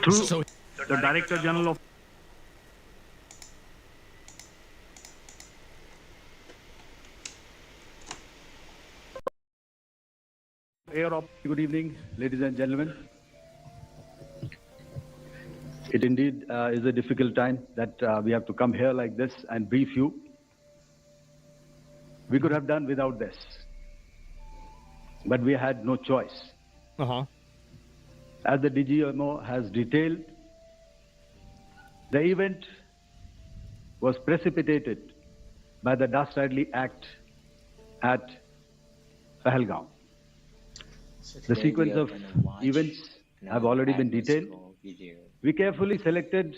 through the Director General of Air of good evening, ladies and gentlemen. It indeed is a difficult time that we have to come here like this and brief you. We could have done without this, but we had no choice. As the DGMO has detailed, the event was precipitated by the dastardly act at Pahalgaon. The sequence of events have already been detailed. We carefully selected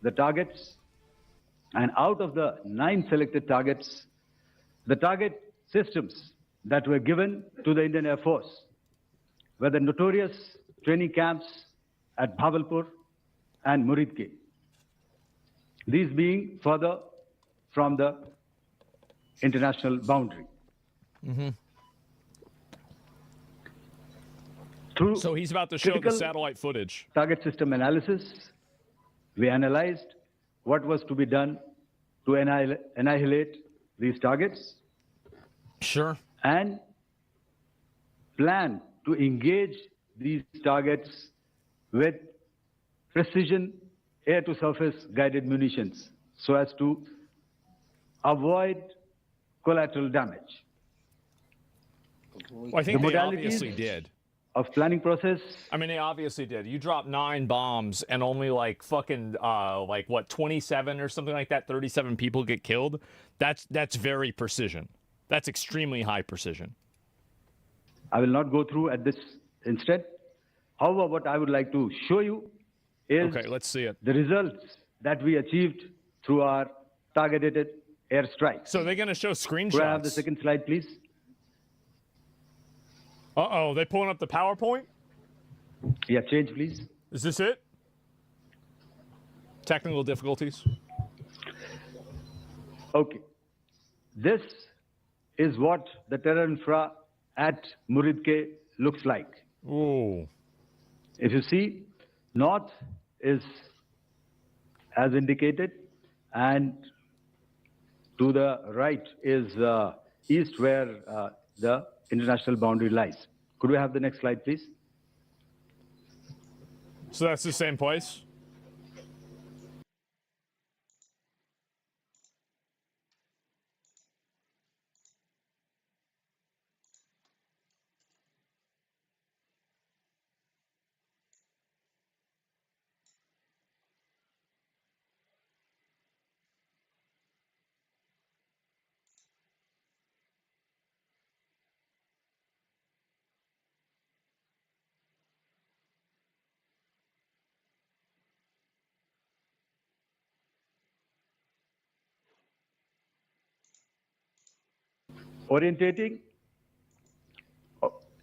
the targets, and out of the 9 selected targets, the target systems that were given to the Indian Air Force were the notorious training camps at Bhavalpur and Muridke. These being further from the international boundary. So he's about to show the satellite footage. Target system analysis, we analyzed what was to be done to annihilate these targets. Sure. And plan to engage these targets with precision air-to-surface guided munitions so as to avoid collateral damage. Well, I think they obviously did. Of planning process. I mean, they obviously did. You dropped 9 bombs and only like fucking like what 27 or something like that. 37 people get killed. That's very precision. That's extremely high precision. I will not go through at this instant. However, what I would like to show you is let's see it. The results that we achieved through our targeted airstrikes. So they're going to show screenshots. Could I have the second slide, please? Uh-oh, they pulling up the PowerPoint? Yeah, change, please. Is this it? Technical difficulties? Okay. This is what the terror infra at Muridke looks like. Ooh. If you see, north is as indicated, and to the right is east where the international boundary lies. Could we have the next slide, please? So that's the same place? Orientating.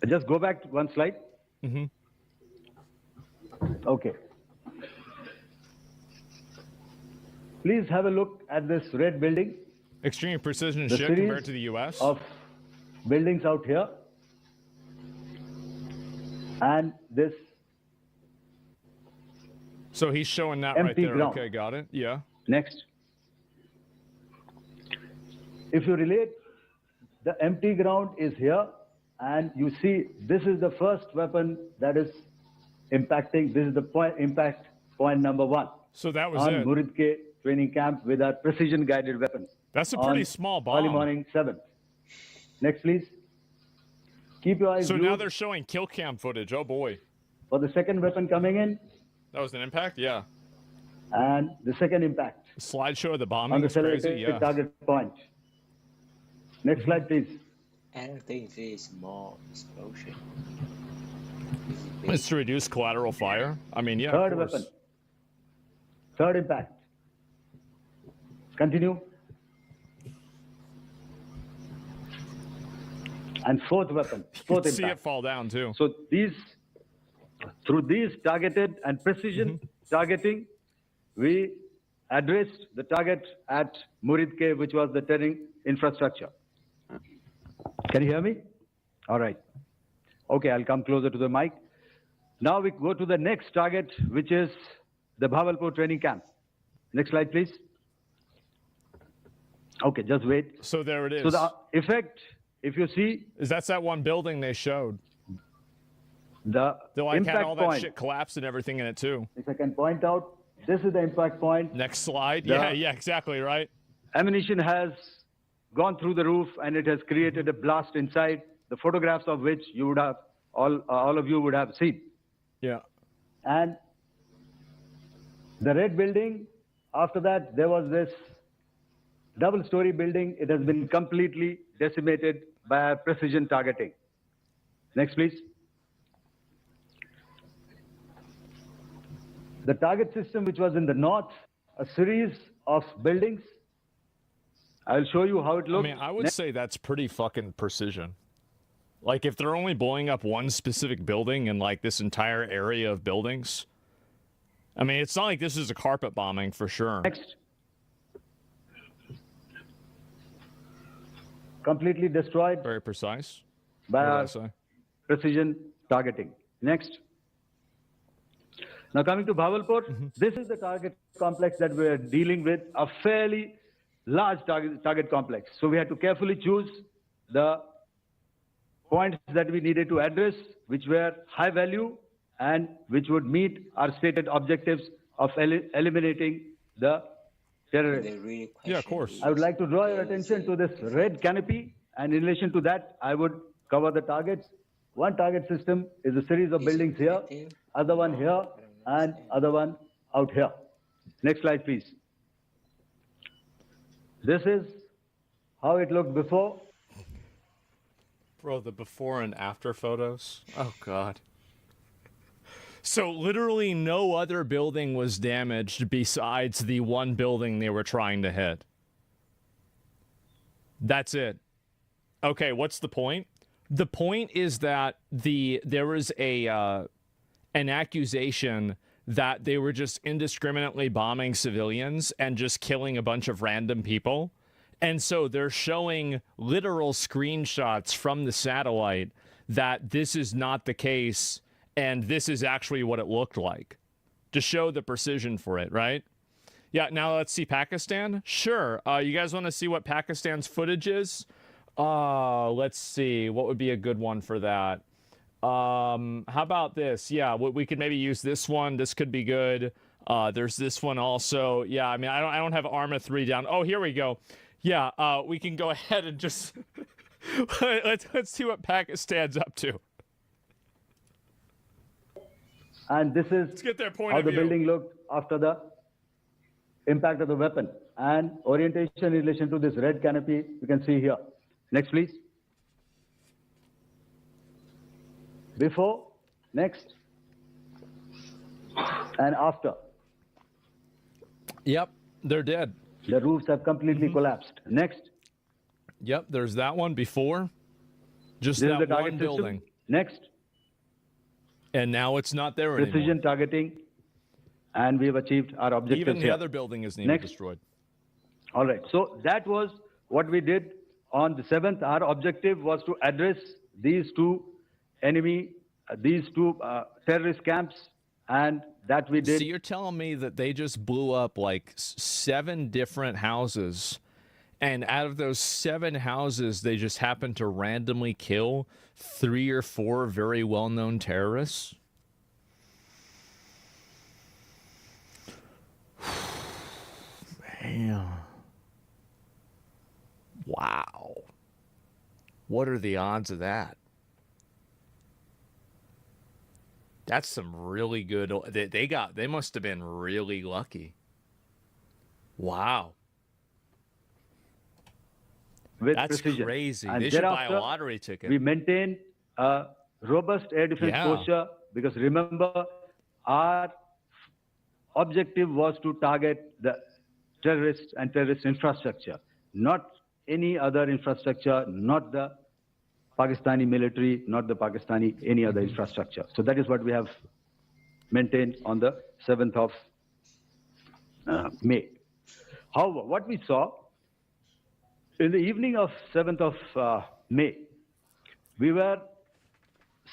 Just go back to one slide. Okay. Please have a look at this red building. Extreme precision ship compared to the U.S. Of buildings out here. And this. So he's showing that right there. Ground. Okay, got it. Yeah. Next. If you relate, the empty ground is here, and you see this is the first weapon that is impacting. This is the impact point number 1. So that was on it. Muridke training camp with our precision guided weapons. That's a pretty small bomb. Early morning 7th. Next, please. Keep your eyes. So now they're showing kill cam footage. Oh boy. For the second weapon coming in. That was an impact. Yeah. And the second impact. Slideshow of the bombing. On the crazy. Yeah. Target point. Next slide, please. I don't think there is more explosion. It's to reduce collateral fire. I mean, yeah. Third weapon. Third impact. Continue. And fourth weapon. Fourth impact. See it fall down too. So through these targeted and precision targeting, we addressed the target at Muridke, which was the terrain infrastructure. Can you hear me? All right. Okay, I'll come closer to the mic. Now we go to the next target, which is the Bhavalpur training camp. Next slide, please. Okay, just wait. So there it is. So the effect, if you see, Is that's that one building they showed. the They like had impact all that point. shit collapsed and everything in it too. If I can point out, this is the impact point. Next slide. The- Yeah, exactly, right? Ammunition has gone through the roof and it has created a blast inside, the photographs of which you would have, all of you would have seen. Yeah. And the red building, after that, there was this double-story building. It has been completely decimated by precision targeting. Next, please. The target system, which was in the north, a series of buildings. I'll show you how it I looks. mean, I would say that's pretty fucking precision. Like, if they're only blowing up one specific building in, like, this entire area of buildings, I mean, it's not like this is a carpet bombing for sure. Next. Completely destroyed Very precise. by What did I our say? precision targeting. Next. Now coming to Bhavalpur, this is the target complex that we're dealing with, a fairly large target complex. So we had to carefully choose the points that we needed to address, which were high value and which would meet our stated objectives of eliminating the terrorists. The real Yeah, of question course. is, I would like to draw your there is attention a- to this red canopy, and in relation to that, I would cover the targets. One target system is a series of Is it buildings here, effective? other one No, here, I don't and understand. other one out here. Next slide, please. This is how it looked before. Bro, the before and after photos. Oh, God. So literally no other building was damaged besides the one building they were trying to hit. That's it. Okay, what's the point? The point is that there was an accusation that they were just indiscriminately bombing civilians and just killing a bunch of random people. And so they're showing literal screenshots from the satellite that this is not the case and this is actually what it looked like to show the precision for it, right? Yeah, now let's see Pakistan. Sure. You guys want to see what Pakistan's footage is? Let's see. What would be a good one for that? How about this? Yeah, we could maybe use this one. This could be good. There's this one also. Yeah, I mean, I don't have Arma 3 down. Oh, here we go. Yeah, we can go ahead and just let's see what Pakistan's up to. And this is Let's get their point how of the view. building looked after the impact of the weapon. And orientation in relation to this red canopy, you can see here. Next, please. Before, next, and after. Yep, they're dead. The roofs have completely collapsed. Next, Yep, there's that one before. Just this is the that target one system. building. Next, And now it's not there precision anymore. targeting, and we have achieved our objectives Even the here. other building isn't even Next. destroyed. All right. So that was what we did on the 7th. Our objective was to address these two terrorist camps, and that we did. So you're telling me that they just blew up like 7 different houses, and out of those 7 houses, they just happened to randomly kill 3 or 4 very well-known terrorists? Man. Wow. What are the odds of that? That's some really good. They must have been really lucky. Wow. with That's precision. crazy. And They should buy a thereafter, lottery ticket. we maintain a robust air defense Yeah. posture because remember, our objective was to target the terrorists and terrorist infrastructure, not any other infrastructure, not the Pakistani military, not the Pakistani any other infrastructure. So that is what we have maintained on the 7th of May. However, what we saw in the evening of 7th of May, we were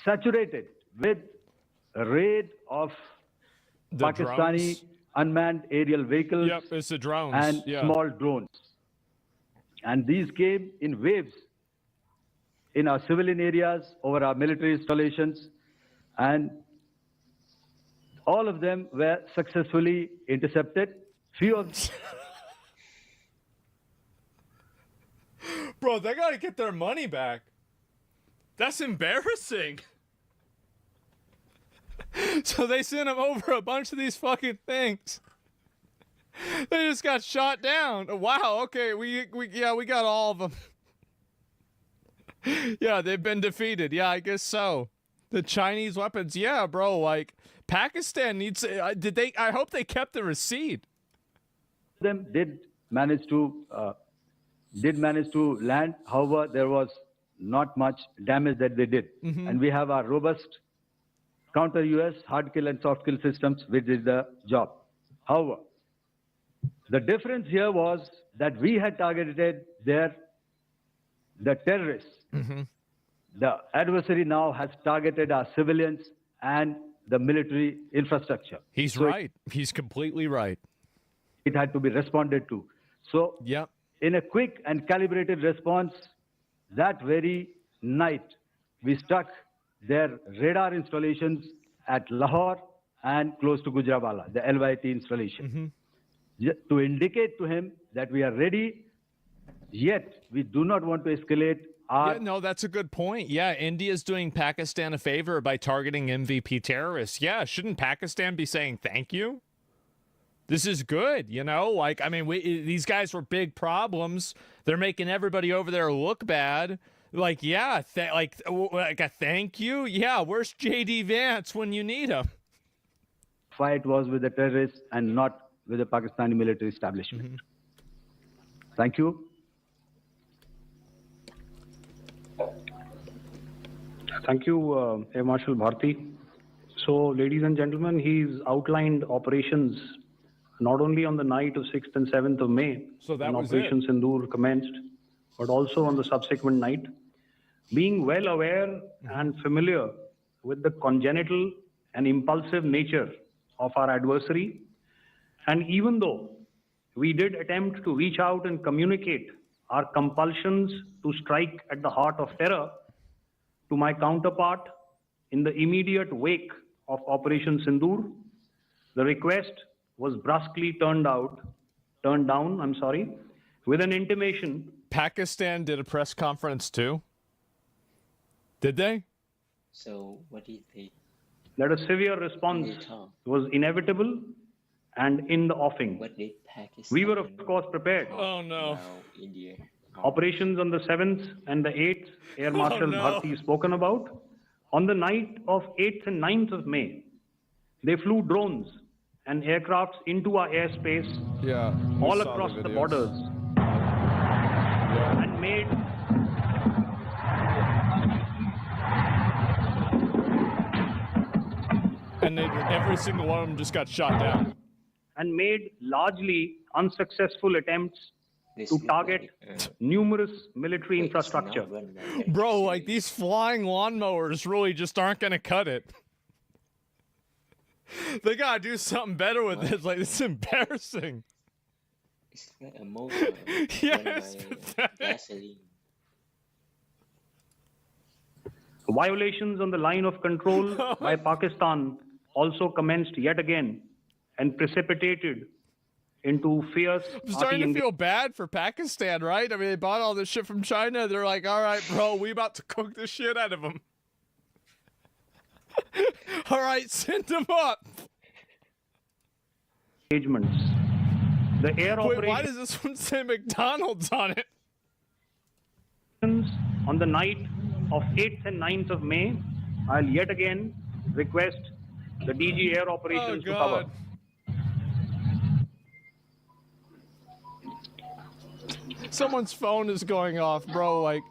saturated with raid of The Pakistani drones? unmanned aerial vehicles Yep, it's the drones. and Yeah. small drones. And these came in waves in our civilian areas, over our military installations, and all of them were successfully intercepted. Few of Bro, they gotta get their money back. That's embarrassing. So they sent him over a bunch of these fucking things. They just got shot down. Wow, okay, we got all of them. Yeah, they've been defeated. Yeah, I guess so. The Chinese weapons, yeah, bro, like Pakistan needs I hope they kept the receipt. them manage to did manage to land. However, there was not much damage that they did. And we have our robust counter-US hard kill and soft kill systems, which did the job. However, the difference here was that we had targeted the terrorists. The adversary now has targeted our civilians and the military infrastructure. He's right. He's completely right. It had to be responded to. So, Yep. in a quick and calibrated response, that very night, we struck their radar installations at Lahore and close to Gujranwala, the LYT installation, to indicate to him that we are ready, yet we do not want to escalate our... Yeah, no, that's a good point. Yeah, India's doing Pakistan a favor by targeting MVP terrorists. Yeah, shouldn't Pakistan be saying thank you? This is good, you know? Like, I mean, these guys were big problems. They're making everybody over there look bad. Like, yeah, like a thank you? Yeah, where's J.D. Vance when you need him? Fight was with the terrorists and not with the Pakistani military establishment. Thank you. Thank you, Air Marshal Bharti. So, ladies and gentlemen, he's outlined operations not only on the night of 6th and 7th of May, So that when was Operation Sindoor commenced, but also on the subsequent night. Being well aware and familiar with the congenital and impulsive nature of our adversary, and even though we did attempt to reach out and communicate our compulsions to strike at the heart of terror to my counterpart in the immediate wake of Operation Sindoor, the request was brusquely turned down, with an intimation. Pakistan did a press conference too? Did they? So what did they? That a severe response was inevitable and in the offing. What did Pakistan? We were, of course, prepared. Oh, no. Now India. Operations on the 7th and the 8th, Air Marshal no. Bharti spoken about. On the night of 8th and 9th of May, they flew drones and aircrafts into our airspace Yeah. all across the borders and made And every single one of them just got shot down. largely unsuccessful attempts This to look target like, numerous military it's not infrastructure. run by the Bro, like civilians. these flying lawnmowers really just aren't going to cut it. They got to do something better with this. Like, it's embarrassing. It's like a motor Yeah, run it's by pathetic. gasoline. Violations on the line of control by Pakistan also commenced yet again and precipitated into fierce I'm starting to feel bad for Pakistan, right? I mean, they bought all this shit from China. They're like, all right, bro, we about to cook the shit out of them. All right, send them up. engagements. The air Wait, why operations does this one say McDonald's on it? on the night of 8th and 9th of May, I'll yet again request the DG Air Oh, Operations to cover. God. Someone's phone is going off, bro. Like,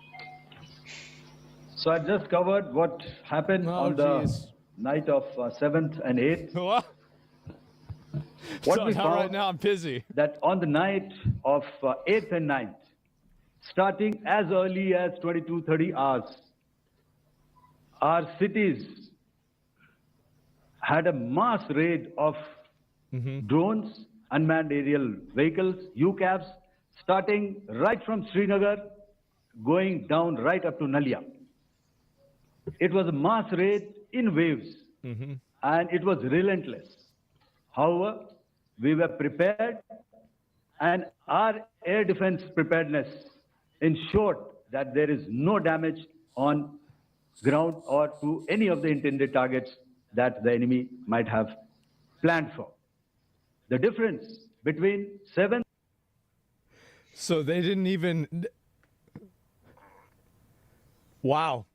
So I just covered what happened Oh, on the jeez. night of 7th and 8th. what? What So we now, right found now, I'm busy. that on the night of 8th and 9th, starting as early as 22:30 hours, our cities had a mass raid of drones, unmanned aerial vehicles, UCAVs, starting right from Srinagar, going down right up to Nalia. It was a mass raid in waves, and it was relentless. However, we were prepared, and our air defense preparedness ensured that there is no damage on ground or to any of the intended targets that the enemy might have planned for. The difference between 7. So they didn't even. Wow.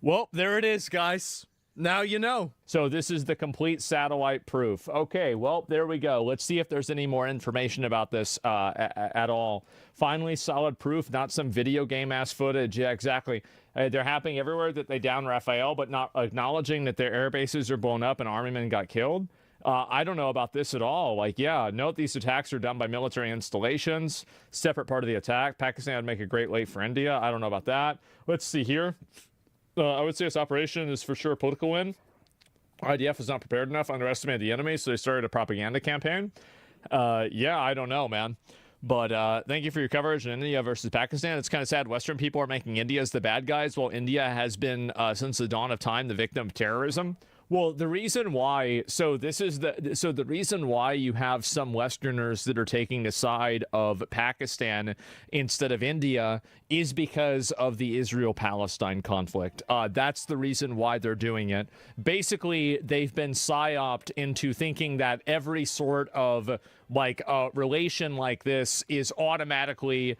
Well, there it is, guys. Now you know. So this is the complete satellite proof. Okay, well, there we go. Let's see if there's any more information about this at all. Finally, solid proof, not some video game-ass footage. Yeah, exactly. They're happening everywhere that they down Rafael, but not acknowledging that their air bases are blown up and army men got killed. I don't know about this at all. Like, yeah, note these attacks are done by military installations. Separate part of the attack. Pakistan would make a great late for India. I don't know about that. Let's see here. I would say this operation is for sure a political win. IDF was not prepared enough, underestimated the enemy, so they started a propaganda campaign. Yeah, I don't know, man. But thank you for your coverage in India versus Pakistan. It's kind of sad. Western people are making India as the bad guys, while India has been, since the dawn of time, the victim of terrorism. Well, the reason why, the reason why you have some Westerners that are taking the side of Pakistan instead of India is because of the Israel-Palestine conflict. That's the reason why they're doing it. Basically, they've been psyoped into thinking that every sort of relation like this is automatically,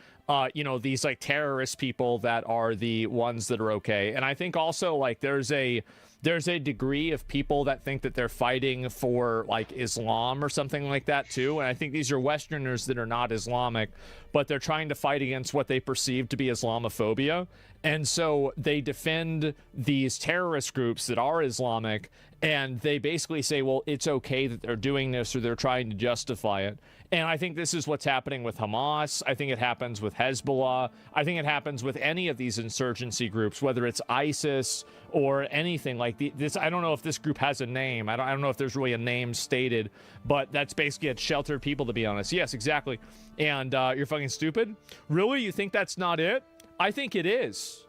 these like terrorist people that are the ones that are okay. And I think also like there's a degree of people that think that they're fighting for like Islam or something like that too. And I think these are Westerners that are not Islamic, but they're trying to fight against what they perceive to be Islamophobia. And so they defend these terrorist groups that are Islamic, and they basically say, well, it's okay that they're doing this, or they're trying to justify it. And I think this is what's happening with Hamas. I think it happens with Hezbollah. I think it happens with any of these insurgency groups, whether it's ISIS or anything like this. I don't know if this group has a name. I don't know if there's really a name stated, but that's basically a sheltered people, to be honest. Yes, exactly. And you're fucking stupid? Really? You think that's not it? I think it is.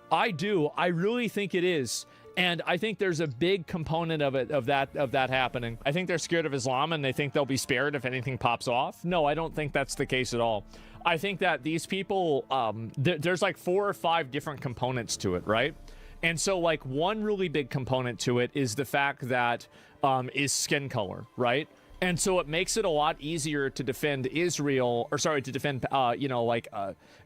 I do. I really think it is. And I think there's a big component of that happening. I think they're scared of Islam and they think they'll be spared if anything pops off. No, I don't think that's the case at all. I think that these people, there's like 4 or 5 different components to it, right? And so like one really big component to it is the fact that is skin color, right? And so it makes it a lot easier to defend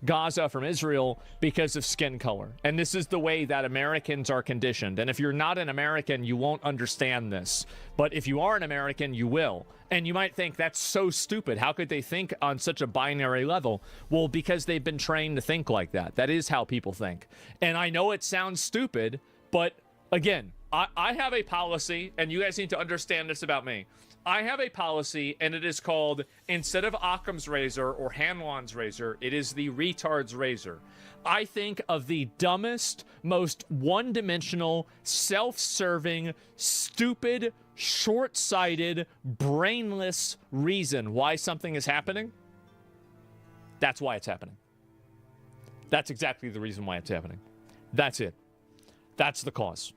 Gaza from Israel because of skin color. And this is the way that Americans are conditioned. And if you're not an American, you won't understand this. But if you are an American, you will. And you might think, that's so stupid. How could they think on such a binary level? Well, because they've been trained to think like that. That is how people think. And I know it sounds stupid, but again, I have a policy, and you guys need to understand this about me. I have a policy, and it is called, instead of Occam's razor or Hanlon's razor, it is the retard's razor. I think of the dumbest, most one-dimensional, self-serving, stupid, short-sighted, brainless reason why something is happening. That's why it's happening. That's exactly the reason why it's happening. That's it. That's the cause.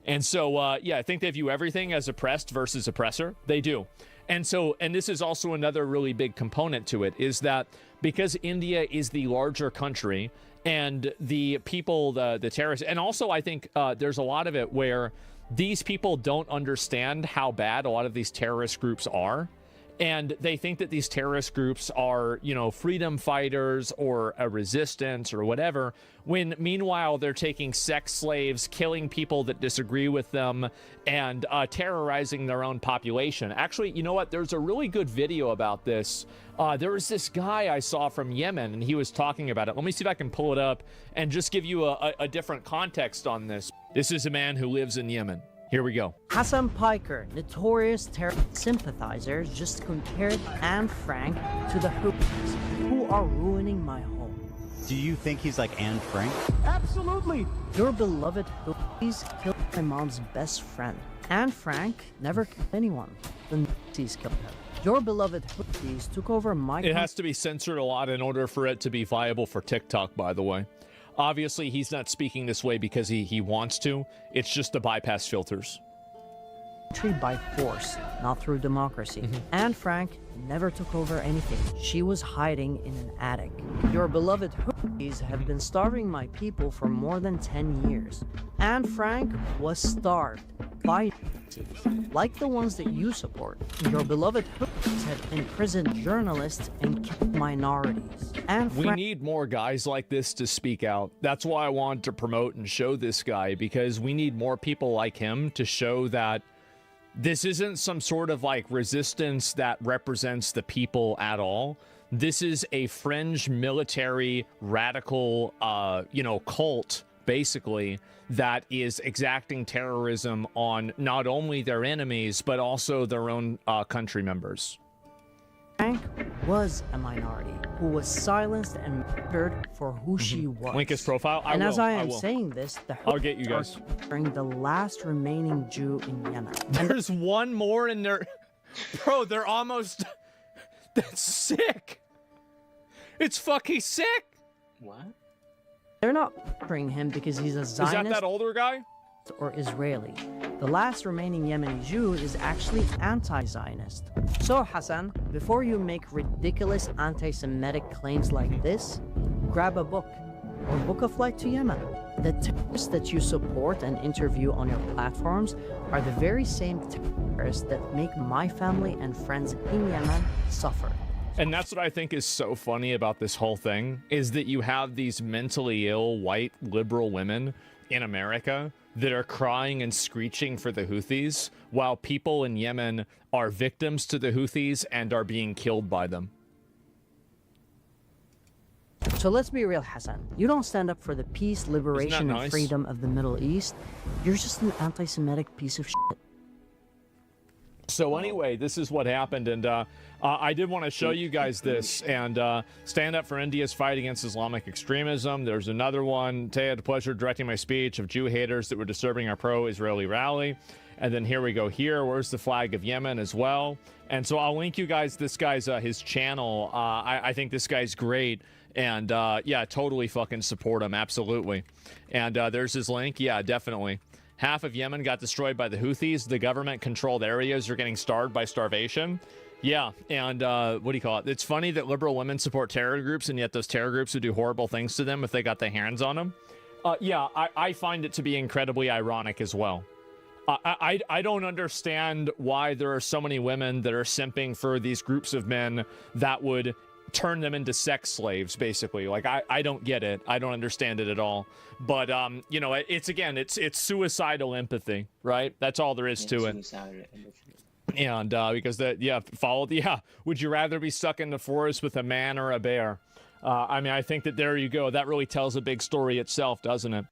And so, yeah, I think they view everything as oppressed versus oppressor. They do. And so, and this is also another really big component to it, is that because India is the larger country and the people, the terrorists, and also I think there's a lot of it where these people don't understand how bad a lot of these terrorist groups are. And they think that these terrorist groups are, you know, freedom fighters or a resistance or whatever, when meanwhile they're taking sex slaves, killing people that disagree with them, and terrorizing their own population. Actually, you know what? There's a really good video about this. There was this guy I saw from Yemen, and he was talking about it. Let me see if I can pull it up and just give you a different context on this. This is a man who lives in Yemen. Here we go. Hassan Piker, notorious terror sympathizers, just compared Anne Frank to the Houthis, who are ruining my home. Do you think he's like Anne Frank? Absolutely. Your beloved Houthis killed my mom's best friend. Anne Frank never killed anyone. The Nazis killed her. Your beloved Houthis took over my It has to be censored a lot in order for it to be viable for TikTok, by the way. Obviously, he's not speaking this way because he wants to. It's just to bypass filters. country by force, not through democracy. Anne Frank never took over anything. She was hiding in an attic. Your beloved Houthis have been starving my people for more than 10 years. Anne Frank was starved by Nazis, like the ones that you support. Your beloved Houthis have imprisoned journalists and killed minorities. We need more guys like this to speak out. That's why I wanted to promote and show this guy, because we need more people like him to show that this isn't some sort of like resistance that represents the people at all. This is a fringe military radical, cult, basically, that is exacting terrorism on not only their enemies, but also their own country members. Frank was a minority who was silenced and murdered for who she was. Link his profile. And as I am saying this, I'll get you guys. During the last remaining Jew in Yemen. And there's one more in there. Bro, they're almost... That's sick. It's fucking sick. What? They're not murdering him because he's a Zionist. Is that oldest guy? Or Israeli. The last remaining Yemeni Jew is actually anti-Zionist. So Hassan, before you make ridiculous anti-Semitic claims like this, grab a book or book a flight to Yemen. The terrorists that you support and interview on your platforms are the very same terrorists that make my family and friends in Yemen suffer. And that's what I think is so funny about this whole thing, is that you have these mentally ill white liberal women in America that are crying and screeching for the Houthis, while people in Yemen are victims to the Houthis and are being killed by them. So let's be real, Hassan. You don't stand up for the peace, liberation, nice? and freedom of the Middle East. You're just an anti-Semitic piece of shit. So anyway, this is what happened, and I did want to show you guys this, and stand up for India's fight against Islamic extremism. There's another one. Today I had the pleasure of directing my speech of Jew haters that were disturbing our pro-Israeli rally. And then here we go here. Where's the flag of Yemen as well? And so I'll link you guys this guy's his channel. I think this guy's great. And yeah, totally fucking support him. Absolutely. And there's his link. Yeah, definitely. Half of Yemen got destroyed by the Houthis. The government-controlled areas are getting starved by starvation. Yeah, and what do you call it? It's funny that liberal women support terror groups, and yet those terror groups would do horrible things to them if they got their hands on them. Yeah, I find it to be incredibly ironic as well. I don't understand why there are so many women that are simping for these groups of men that would turn them into sex slaves, basically. Like, I don't get it. I don't understand it at all. But, you know, it's suicidal empathy, right? That's all there is to it. And, because would you rather be stuck in the forest with a man or a bear? I mean, I think that there you go. That really tells a big story itself, doesn't it?